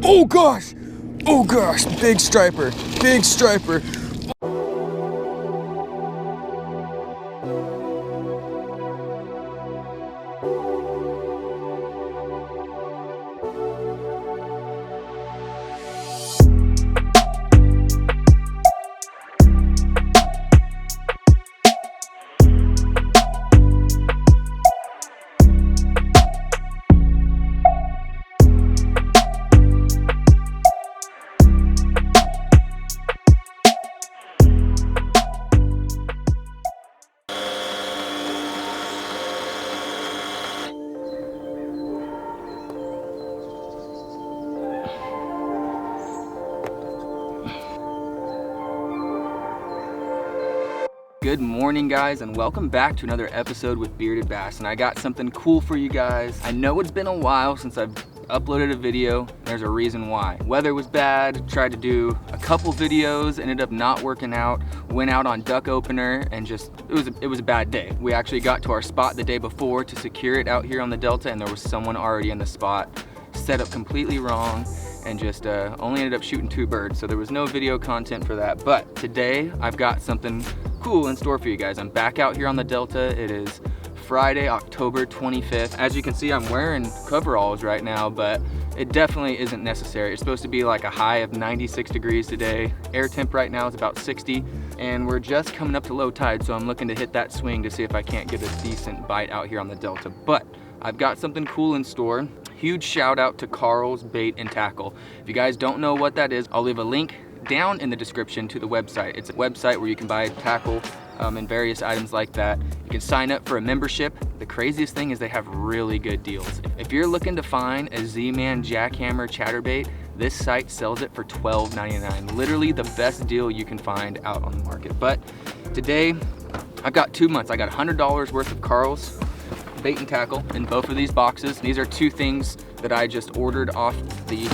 Oh gosh! Oh gosh, big striper, big striper. Good morning, guys, and welcome back to another episode with Bearded Bass. And I got something cool for you guys. I know it's been a while since I've uploaded a video. There's a reason why. Weather was bad, tried to do a couple videos, ended up not working out, went out on duck opener, and just, it was a bad day. We actually got to our spot the day before to secure it out here on the Delta, and there was someone already in the spot, set up completely wrong, and just only ended up shooting 2 birds. So there was no video content for that. But today I've got something cool in store for you guys. I'm back out here on the Delta. It is Friday, October 25th. As you can see, I'm wearing coveralls right now, but it definitely isn't necessary. It's supposed to be like a high of 96 degrees today. Air temp right now is about 60, and we're just coming up to low tide, so I'm looking to hit that swing to see if I can't get a decent bite out here on the Delta. But I've got something cool in store. Huge shout out to Karl's Bait and Tackle. If you guys don't know what that is, I'll leave a link down in the description to the website. It's a website where you can buy tackle and various items like that. You can sign up for a membership. The craziest thing is they have really good deals. If you're looking to find a Z-Man jackhammer chatterbait, this site sells it for $12.99. Literally the best deal you can find out on the market. But today, I've got 2 months. I got $100 worth of Karl's Bait and Tackle in both of these boxes. These are 2 things that I just ordered off the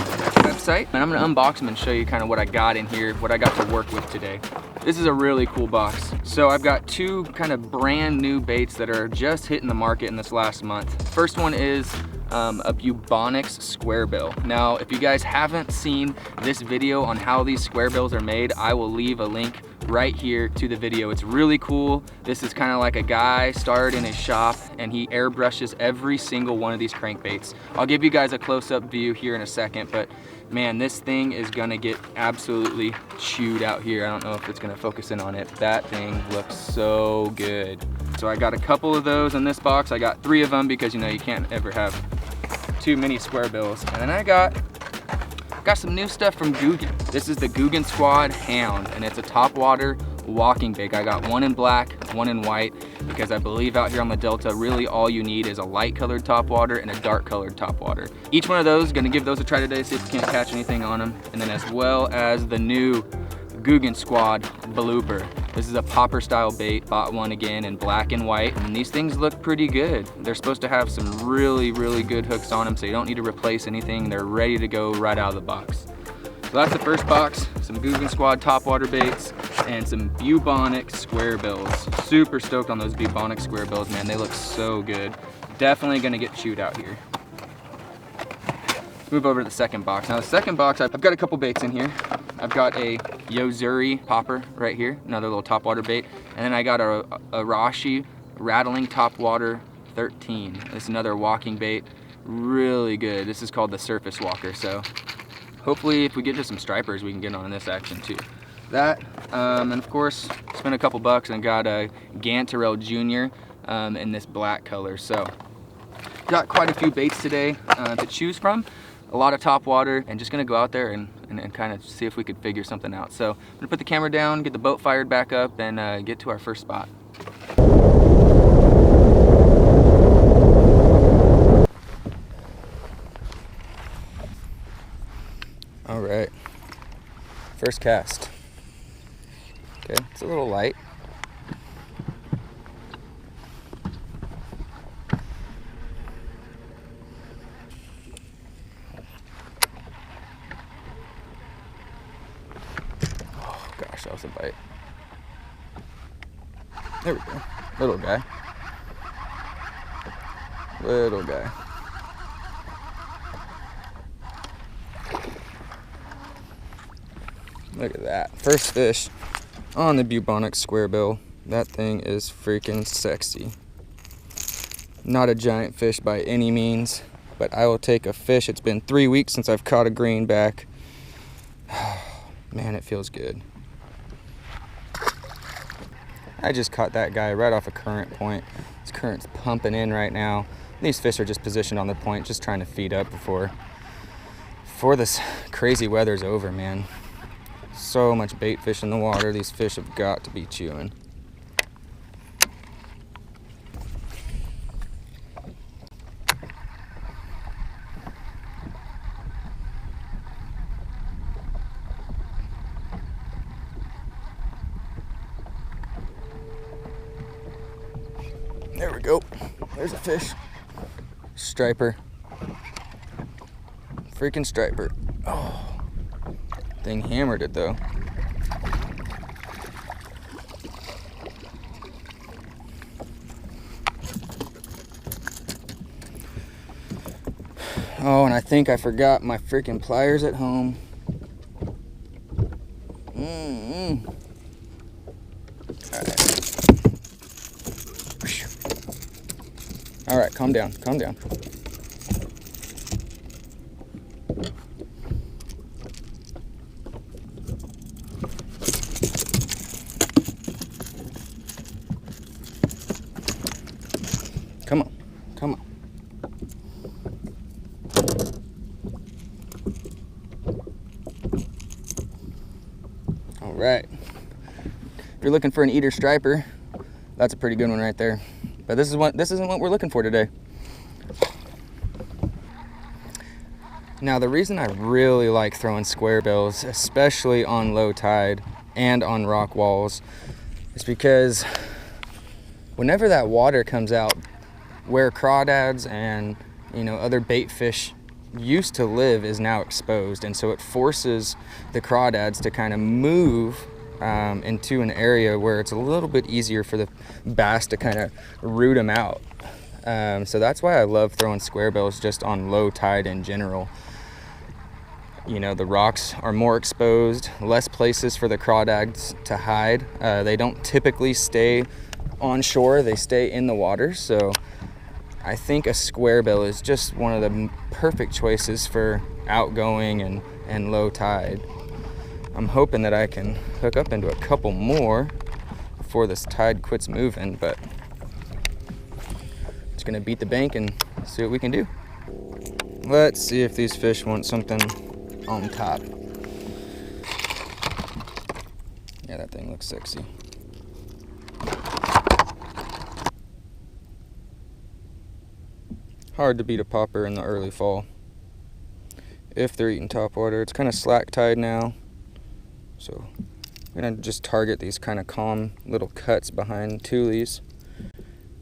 website, and I'm gonna unbox them and show you kind of what I got in here, what I got to work with today. This is a really cool box. So I've got 2 kind of brand new baits that are just hitting the market in this last month. First one is a Bubonics square bill. Now, if you guys haven't seen this video on how these square bills are made, I will leave a link right here to the video. It's really cool. This is kind of like a guy started in his shop and he airbrushes every single one of these crankbaits. I'll give you guys a close-up view here in a second, but man, this thing is gonna get absolutely chewed out here. I don't know if it's gonna focus in on it. That thing looks so good. So I got a couple of those in this box. I got 3 of them because, you know, you can't ever have too many square bills. And then I got some new stuff from Guggen. This is the Guggen Squad Hound, and it's a topwater walking bait. I got 1 in black, 1 in white, because I believe out here on the Delta, really all you need is a light colored topwater and a dark colored topwater. Each one of those, gonna give those a try today, see if we can't catch anything on them. And then as well as the new Guggen Squad Blooper. This is a popper style bait, bought one again in black and white, and these things look pretty good. They're supposed to have some really, really good hooks on them, so you don't need to replace anything. They're ready to go right out of the box. So that's the first box, some Guggen Squad topwater baits and some Bubonics square bills. Super stoked on those Bubonics square bills, man. They look so good. Definitely gonna get chewed out here. Let's move over to the second box. Now the second box, I've got a couple baits in here. I've got a Yozuri popper right here, another little topwater bait. And then I got a Rashi rattling topwater 13. This is another walking bait, really good. This is called the Surface Walker. So hopefully if we get to some stripers, we can get on this action too. That, and of course, spent a couple bucks and got a Gantarelle Jr. In this black color. So got quite a few baits today to choose from. A lot of top water, and just gonna go out there and kind of see if we could figure something out. So I'm gonna put the camera down, get the boat fired back up, and get to our first spot. All right, first cast. Okay, it's a little light. That was a bite. There we go. Little guy. Little guy. Look at that. First fish on the bubonic squarebill. That thing is freaking sexy. Not a giant fish by any means, but I will take a fish. It's been 3 weeks since I've caught a greenback. Man, it feels good. I just caught that guy right off a current point. This current's pumping in right now. These fish are just positioned on the point, just trying to feed up before this crazy weather's over, man. So much bait fish in the water. These fish have got to be chewing. There we go. There's a fish. Striper. Freaking striper. Oh, thing hammered it though. Oh, and I think I forgot my freaking pliers at home. All right, calm down, calm down. Come on, come on. All right. If you're looking for an eater striper, that's a pretty good one right there. But this isn't what we're looking for today. Now, the reason I really like throwing square bills, especially on low tide and on rock walls, is because whenever that water comes out, where crawdads and other bait fish used to live is now exposed, and so it forces the crawdads to kind of move into an area where it's a little bit easier for the bass to kind of root them out. So that's why I love throwing square bills just on low tide in general. The rocks are more exposed, less places for the crawdads to hide. They don't typically stay on shore, they stay in the water. So I think a square bill is just one of the perfect choices for outgoing and low tide. I'm hoping that I can hook up into a couple more before this tide quits moving, but it's gonna beat the bank and see what we can do. Let's see if these fish want something on top. Yeah, that thing looks sexy. Hard to beat a popper in the early fall if they're eating topwater. It's kind of slack tide now, so I'm gonna just target these kind of calm little cuts behind tulies.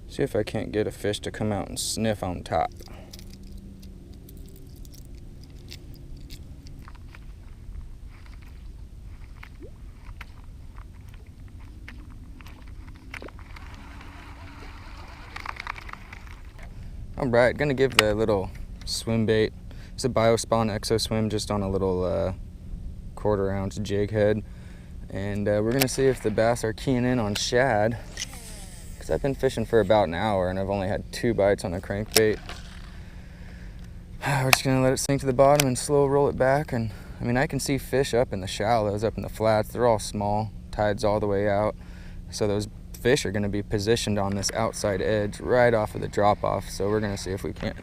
See if I can't get a fish to come out and sniff on top. Alright, gonna give the little swim bait. It's a Biospawn Exo Swim, just on a little 1/4 ounce jig head. And we're gonna see if the bass are keying in on shad, because I've been fishing for about an hour and I've only had 2 bites on a crankbait. We're just gonna let it sink to the bottom and slow roll it back. And I mean, I can see fish up in the shallows, up in the flats. They're all small, tide's all the way out, so those fish are going to be positioned on this outside edge right off of the drop off. So we're going to see if we can't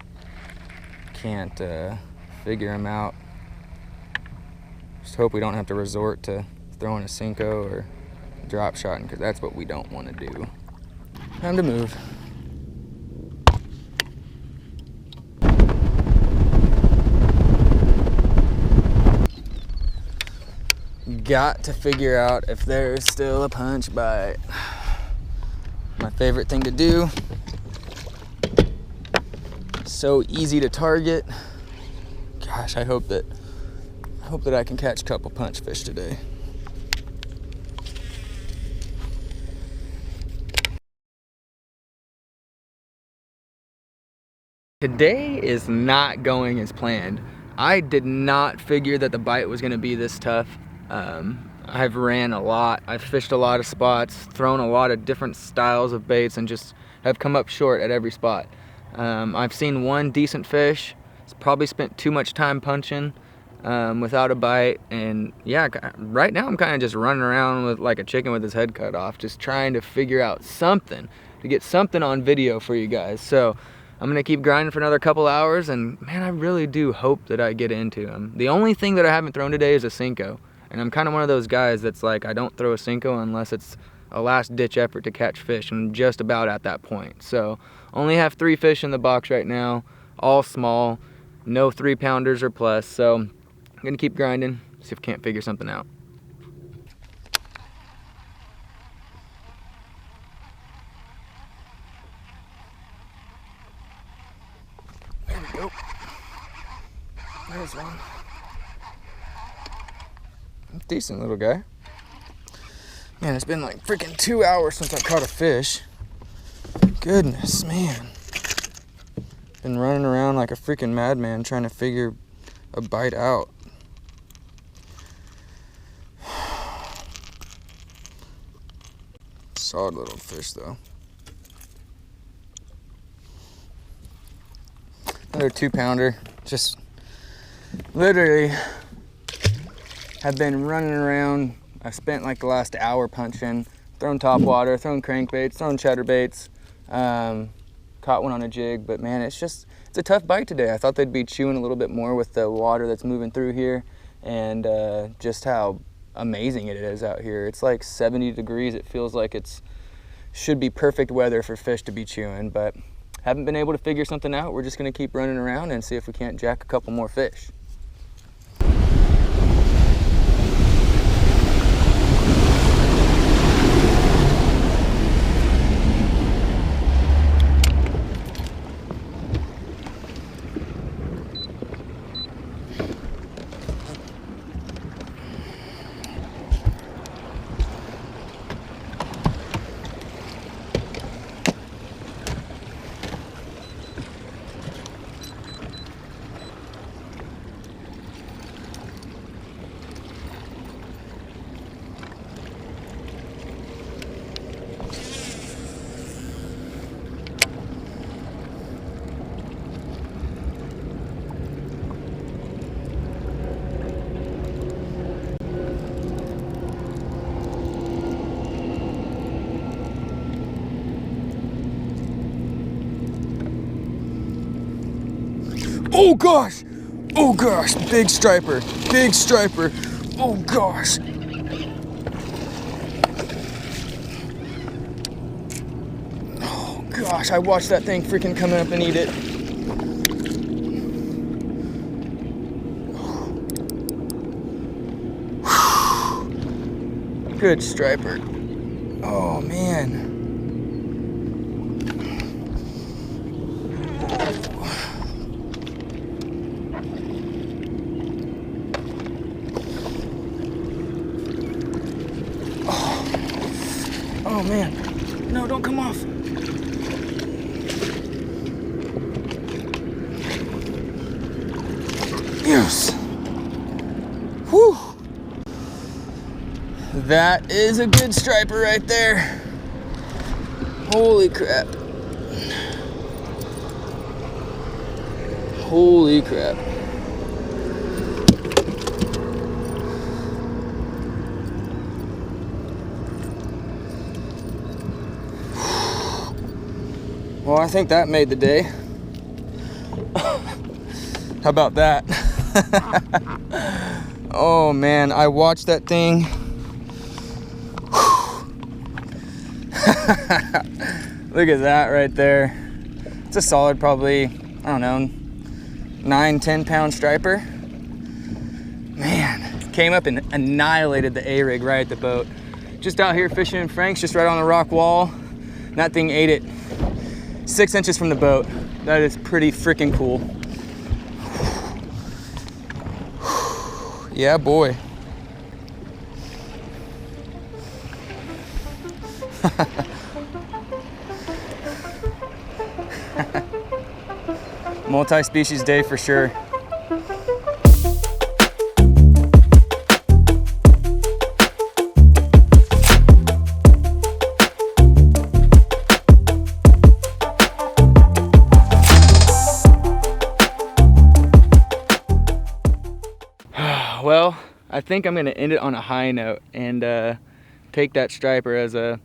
figure them out. Just hope we don't have to resort to throwing a Cinco or drop shotting, because that's what we don't want to do. Time to move. Got to figure out if there's still a punch bite. My favorite thing to do. So easy to target. Gosh, I hope that I can catch a couple punch fish today. Today is not going as planned. I did not figure that the bite was going to be this tough. I've ran a lot, I've fished a lot of spots, thrown a lot of different styles of baits, and just have come up short at every spot. I've seen one decent fish. It's probably spent too much time punching without a bite, and yeah, right now I'm kind of just running around with like a chicken with his head cut off, just trying to figure out something to get something on video for you guys. So I'm gonna keep grinding for another couple hours, and man, I really do hope that I get into them. The only thing that I haven't thrown today is a Cinco, and I'm kind of one of those guys that's like, I don't throw a Cinco unless it's a last ditch effort to catch fish, and I'm just about at that point. So only have 3 fish in the box right now, all small, no 3-pounders or plus. So I'm gonna keep grinding, see if I can't figure something out. There we go. There's one. Decent little guy. Man, it's been like freaking 2 hours since I caught a fish. Goodness, man. Been running around like a freaking madman trying to figure a bite out. Solid little fish though. Another 2-pounder. Just literally have been running around. I've spent like the last hour punching, thrown topwater, thrown crankbaits, thrown chatterbaits, caught one on a jig, but man, it's a tough bite today. I thought they'd be chewing a little bit more with the water that's moving through here, and just how amazing it is out here. It's like 70 degrees. It feels like should be perfect weather for fish to be chewing, but haven't been able to figure something out. We're just gonna keep running around and see if we can't jack a couple more fish. Oh gosh! Oh gosh! Big striper! Big striper! Oh gosh! Oh gosh, I watched that thing freaking come up and eat it. Good striper. Oh man. Oh man, no, don't come off. Yes. Whew. That is a good striper right there. Holy crap. Holy crap. Well, I think that made the day. How about that? Oh man, I watched that thing. Look at that right there. It's a solid, probably, I don't know, 9-10 pound striper. Man, came up and annihilated the A-rig right at the boat. Just out here fishing in Frank's, just right on the rock wall. And that thing ate it 6 inches from the boat. That is pretty freaking cool. Yeah, boy. Multi-species day for sure. Well, I think I'm gonna end it on a high note and take that striper as a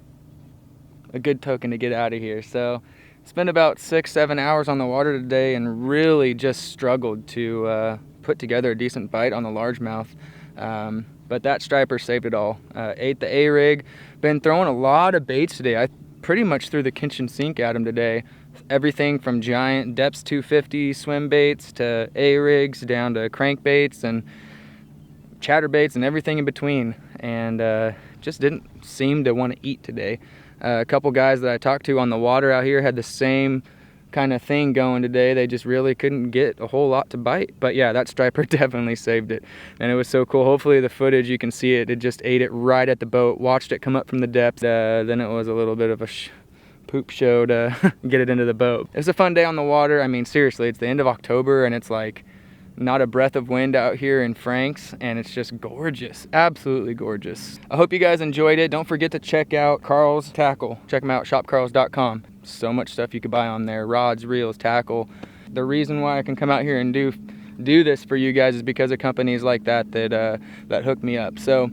good token to get out of here. So spent about 6-7 hours on the water today and really just struggled to put together a decent bite on the largemouth. But that striper saved it all. Ate the A-rig. Been throwing a lot of baits today. I pretty much threw the kitchen sink at him today. Everything from giant depths 250 swim baits to A-rigs down to crankbaits and chatterbaits and everything in between. And just didn't seem to want to eat today. A couple guys that I talked to on the water out here had the same kind of thing going today. They just really couldn't get a whole lot to bite. But yeah, that striper definitely saved it. And it was so cool. Hopefully the footage, you can see it. It just ate it right at the boat. Watched it come up from the depths. Then it was a little bit of a poop show to get it into the boat. It was a fun day on the water. I mean, seriously, it's the end of October and it's like not a breath of wind out here in Franks, and it's just gorgeous, absolutely gorgeous. I hope you guys enjoyed it. Don't forget to check out Karl's Tackle. Check them out, shopkarls.com. So much stuff you could buy on there, rods, reels, tackle. The reason why I can come out here and do this for you guys is because of companies like that that hook me up. So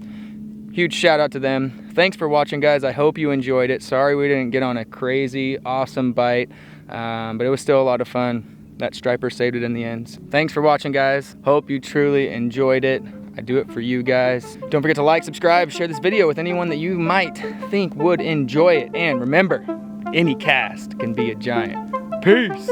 huge shout out to them. Thanks for watching, guys. I hope you enjoyed it. Sorry we didn't get on a crazy awesome bite, but it was still a lot of fun. That striper saved it in the end. Thanks for watching, guys. Hope you truly enjoyed it. I do it for you guys. Don't forget to like, subscribe, share this video with anyone that you might think would enjoy it. And remember, any cast can be a giant. Peace.